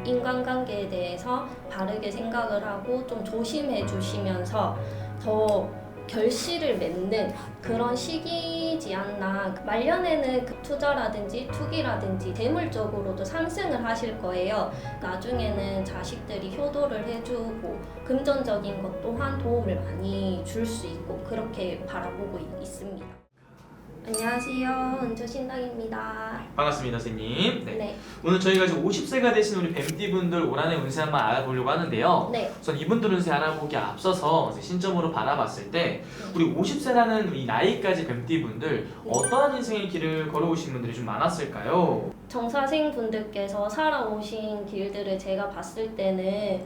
인간관계에 대해서 바르게 생각을 하고 좀 조심해 주시면서 더 결실을 맺는 그런 시기지 않나. 말년에는 그 투자라든지 투기라든지 재물적으로도 상승을 하실 거예요. 나중에는 자식들이 효도를 해주고 금전적인 것 또한 도움을 많이 줄 수 있고 그렇게 바라보고 있습니다. 안녕하세요. 은초신당입니다. 반갑습니다, 선생님. 네. 네. 오늘 저희가 지금 50세가 되신 우리 뱀띠분들 올 한해 운세 한번 알아보려고 하는데요. 네. 우선 이분들 운세 알아보기 앞서서 신점으로 바라봤을 때 우리 50세라는 이 나이까지 뱀띠분들 어떠한 인생의 길을 걸어오신 분들이 좀 많았을까요? 정사생 분들께서 살아오신 길들을 제가 봤을 때는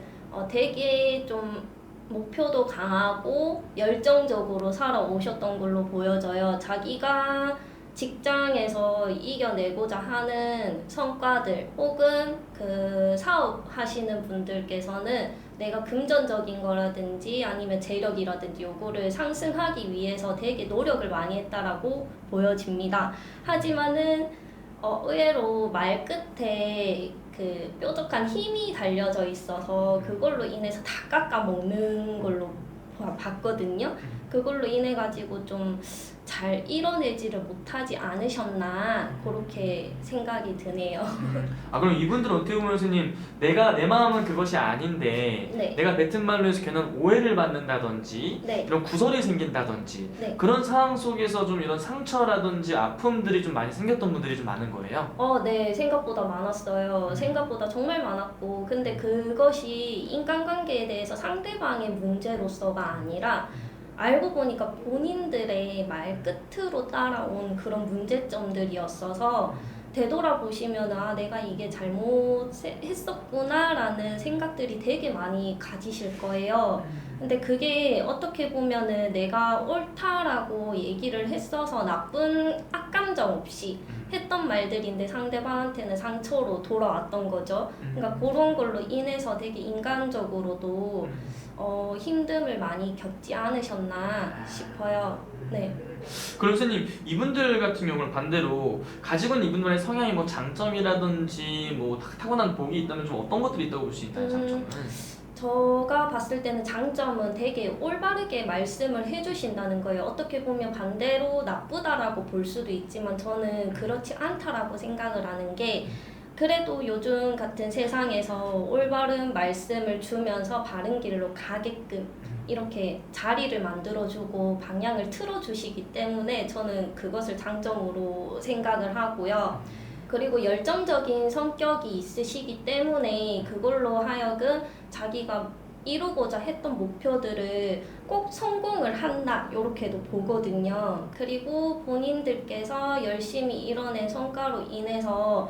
되게 좀 목표도 강하고 열정적으로 살아오셨던 걸로 보여져요. 자기가 직장에서 이겨내고자 하는 성과들 혹은 그 사업하시는 분들께서는 내가 금전적인 거라든지 아니면 재력이라든지 요거를 상승하기 위해서 되게 노력을 많이 했다라고 보여집니다. 하지만은 의외로 말 끝에 그 뾰족한 힘이 달려져 있어서 그걸로 인해서 다 깎아 먹는 걸로 봤거든요. 그걸로 인해 가지고 좀 잘 이뤄내지를 못하지 않으셨나 그렇게 생각이 드네요. 그럼 이분들은 어떻게 보면 선생님 내가 내 마음은 그것이 아닌데 네. 내가 뱉은 말로 해서 괜한 오해를 받는다든지 네. 이런 구설이 생긴다든지 네. 그런 상황 속에서 좀 이런 상처라든지 아픔들이 좀 많이 생겼던 분들이 좀 많은 거예요? 네, 생각보다 많았어요. 생각보다 정말 많았고, 근데 그것이 인간관계에 대해서 상대방의 문제로서가 아니라 알고 보니까 본인들의 말 끝으로 따라온 그런 문제점들이었어서 되돌아보시면 내가 이게 잘못했었구나 라는 생각들이 되게 많이 가지실 거예요. 근데 그게 어떻게 보면은 내가 옳다라고 얘기를 했어서 나쁜 악감정 없이 했던 말들인데 상대방한테는 상처로 돌아왔던 거죠. 그러니까 그런 걸로 인해서 되게 인간적으로도 힘듦을 많이 겪지 않으셨나 싶어요. 네. 그럼 선생님 이분들 같은 경우는 반대로 가지고 있는 이분들의 성향이 뭐 장점이라든지 뭐 타고난 복이 있다면 좀 어떤 것들이 있다고 볼 수 있나요? 장점은? 제가 봤을 때는 장점은 되게 올바르게 말씀을 해주신다는 거예요. 어떻게 보면 반대로 나쁘다라고 볼 수도 있지만 저는 그렇지 않다라고 생각을 하는 게 그래도 요즘 같은 세상에서 올바른 말씀을 주면서 바른 길로 가게끔 이렇게 자리를 만들어주고 방향을 틀어주시기 때문에 저는 그것을 장점으로 생각을 하고요. 그리고 열정적인 성격이 있으시기 때문에 그걸로 하여금 자기가 이루고자 했던 목표들을 꼭 성공을 한다 이렇게도 보거든요. 그리고 본인들께서 열심히 이뤄낸 성과로 인해서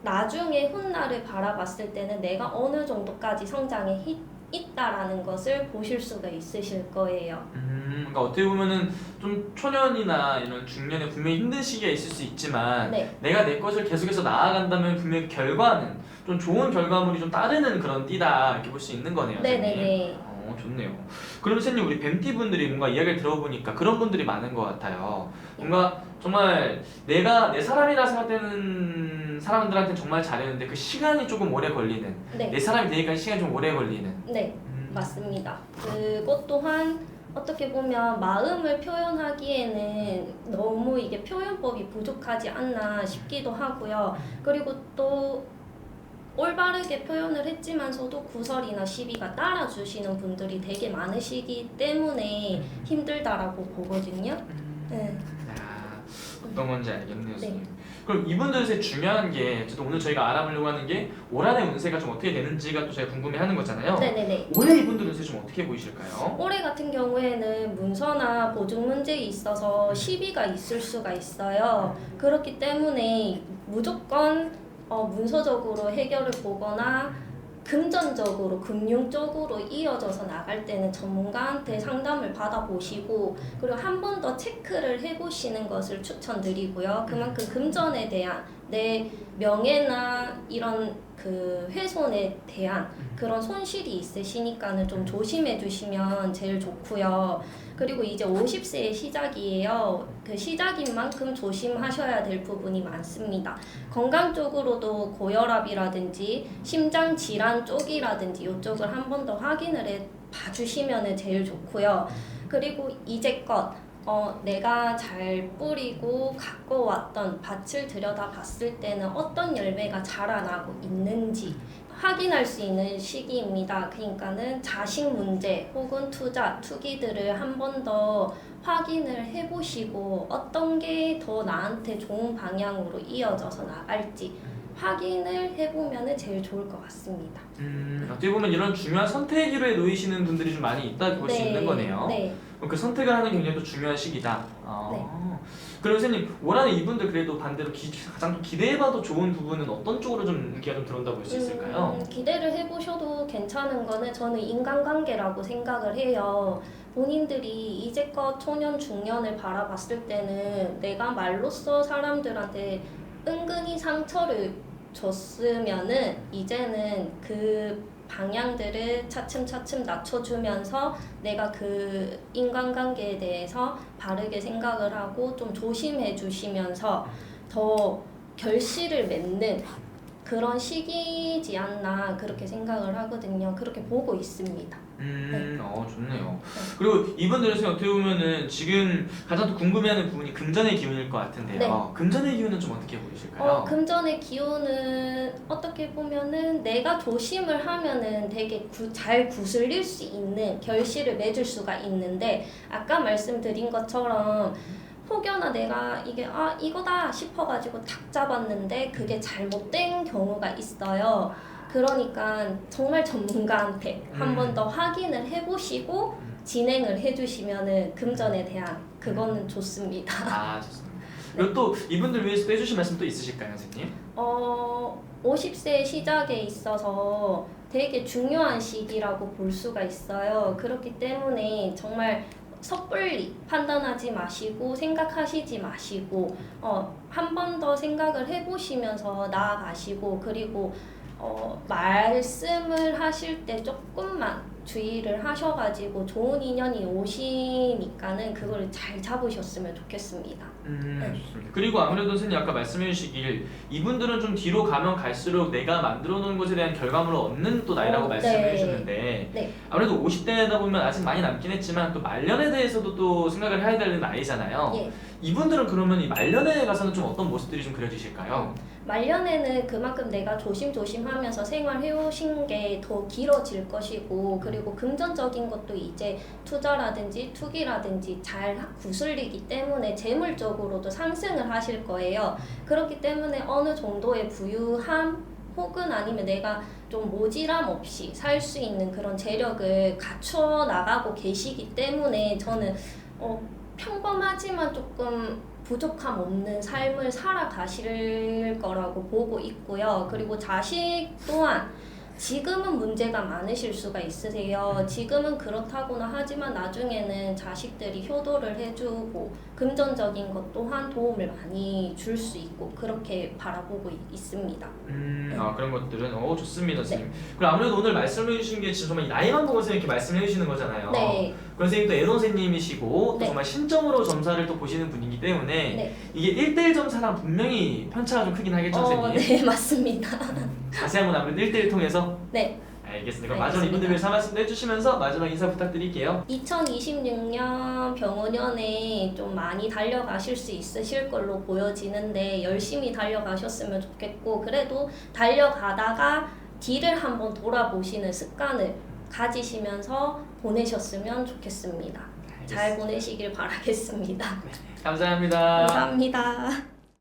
나중에 훗날을 바라봤을 때는 내가 어느 정도까지 성장해 있다라는 것을 보실 수가 있으실 거예요. 그러니까 어떻게 보면은 좀 초년이나 이런 중년에 분명히 힘든 시기가 있을 수 있지만 네. 내가 내 것을 계속해서 나아간다면 분명히 결과는 좀 좋은 결과물이 좀 따르는 그런 띠다 이렇게 볼 수 있는 거네요. 네네네. 좋네요. 그럼 선생님 우리 뱀띠분들이 뭔가 이야기를 들어보니까 그런 분들이 많은 것 같아요. 뭔가 정말 내가 내 사람이라 생각되는 사람들한테 정말 잘했는데 그 시간이 조금 오래 걸리는 네. 내 사람이 되니까 시간이 좀 오래 걸리는 네. 맞습니다. 그것 또한 어떻게 보면 마음을 표현하기에는 너무 이게 표현법이 부족하지 않나 싶기도 하고요. 그리고 또 올바르게 표현을 했지만서도 구설이나 시비가 따라주시는 분들이 되게 많으시기 때문에 힘들다라고 보거든요. 네. 어떤 건지 알겠네요. 네. 선생님. 그럼 이분들의 중요한 게 어쨌든 오늘 저희가 알아보려고 하는 게 올 한해 운세가 좀 어떻게 되는지가 또 저희가 궁금해하는 거잖아요. 네네네. 올해 이분들 운세 좀 어떻게 보이실까요? 올해 같은 경우에는 문서나 보증 문제에 있어서 시비가 있을 수가 있어요. 그렇기 때문에 무조건 문서적으로 해결을 보거나 금전적으로 금융적으로 이어져서 나갈 때는 전문가한테 상담을 받아보시고 그리고 한 번 더 체크를 해보시는 것을 추천드리고요. 그만큼 금전에 대한 내 명예나 이런 그 훼손에 대한 그런 손실이 있으시니까는 좀 조심해 주시면 제일 좋고요. 그리고 이제 50세의 시작이에요. 그 시작인 만큼 조심하셔야 될 부분이 많습니다. 건강 쪽으로도 고혈압이라든지 심장 질환 쪽이라든지 이쪽을 한 번 더 확인을 해 봐주시면 제일 좋고요. 그리고 이제껏 내가 잘 뿌리고 갖고 왔던 밭을 들여다 봤을 때는 어떤 열매가 자라나고 있는지 확인할 수 있는 시기입니다. 그러니까는 자식 문제 혹은 투기들을 한 번 더 확인을 해보시고 어떤 게 더 나한테 좋은 방향으로 이어져서 나갈지 확인을 해보면 제일 좋을 것 같습니다. 어떻게 보면 이런 중요한 선택기로에 놓이시는 분들이 좀 많이 있다고 볼 수 있는 거네요. 네. 그 선택을 하는 게 굉장히 또 중요한 시기다. 그럼 선생님, 올 한해 이분들 그래도 반대로 가장 좀 기대해봐도 좋은 부분은 어떤 쪽으로 좀 인기가 좀 들어온다고 볼 수 있을까요? 기대를 해보셔도 괜찮은 거는 저는 인간관계라고 생각을 해요. 본인들이 이제껏 초년 중년을 바라봤을 때는 내가 말로써 사람들한테 은근히 상처를 줬으면은 이제는 그 방향들을 차츰차츰 낮춰주면서 내가 그 인간관계에 대해서 바르게 생각을 하고 좀 조심해 주시면서 더 결실을 맺는 그런 시기지 않나 그렇게 생각을 하거든요. 그렇게 보고 있습니다. 좋네요. 그리고 이분들은 어떻게 보면은 지금 가장 또 궁금해하는 부분이 금전의 기운일 것 같은데요. 네. 금전의 기운은 좀 어떻게 보이실까요? 금전의 기운은 어떻게 보면은 내가 조심을 하면은 되게 잘 구슬릴 수 있는 결실을 맺을 수가 있는데 아까 말씀드린 것처럼 혹여나 내가 이게 이거다 싶어가지고 탁 잡았는데 그게 잘못된 경우가 있어요. 그러니까 정말 전문가한테 한 번 더 확인을 해보시고 진행을 해주시면은 금전에 대한 그거는 좋습니다. 좋습니다. 그리고 또 이분들 위해서 또 해주실 말씀 또 있으실까요, 선생님? 50세 시작에 있어서 되게 중요한 시기라고 볼 수가 있어요. 그렇기 때문에 정말 섣불리 판단하지 마시고 생각하시지 마시고 한 번 더 생각을 해보시면서 나아가시고 그리고 말씀을 하실 때 조금만 주의를 하셔가지고 좋은 인연이 오시니까는 그걸 잘 잡으셨으면 좋겠습니다. 좋습니다. 그리고 아무래도 선생님 아까 말씀해 주시길 이분들은 좀 뒤로 가면 갈수록 내가 만들어 놓은 것에 대한 결과물을 얻는 또 나이라고 말씀을 네. 해주셨는데 네. 아무래도 50대다 보면 아직 많이 남긴 했지만 또 말년에 대해서도 또 생각을 해야 되는 나이잖아요. 예. 이분들은 그러면 이 말년에 가서는 좀 어떤 모습들이 좀 그려지실까요? 말년에는 그만큼 내가 조심조심하면서 생활해오신 게 더 길어질 것이고 그리고 금전적인 것도 이제 투자라든지 투기라든지 잘 구슬리기 때문에 재물적으로도 상승을 하실 거예요. 그렇기 때문에 어느 정도의 부유함 혹은 아니면 내가 좀 모지람 없이 살 수 있는 그런 재력을 갖춰 나가고 계시기 때문에 저는 평범하지만 조금 부족함 없는 삶을 살아가실 거라고 보고 있고요. 그리고 자식 또한 지금은 문제가 많으실 수가 있으세요. 지금은 그렇다고는 하지만 나중에는 자식들이 효도를 해주고 금전적인 것 또한 도움을 많이 줄 수 있고 그렇게 바라보고 있습니다. 그런 것들은 좋습니다, 선생님. 그리고 아무래도 오늘 말씀해 주신 게 진짜 정말 나이만 보고서 이렇게 말씀해 주시는 거잖아요. 네. 그런 선생님 또 애동 선생님이시고 또 네. 정말 신점으로 점사를 또 보시는 분이기 때문에 네. 이게 1대1 점사랑 분명히 편차가 좀 크긴 하겠죠, 선생님? 네, 맞습니다. 자세한 건 아무래도 1대1 통해서 네. 알겠습니다. 그럼 마지막 이분들 위해서 한 말씀도 해주시면서 마지막 인사 부탁드릴게요. 2026년 병원연에 좀 많이 달려가실 수 있으실 걸로 보여지는데 열심히 달려가셨으면 좋겠고 그래도 달려가다가 뒤를 한번 돌아보시는 습관을 가지시면서 보내셨으면 좋겠습니다. 잘 보내시길 바라겠습니다. 감사합니다. 감사합니다.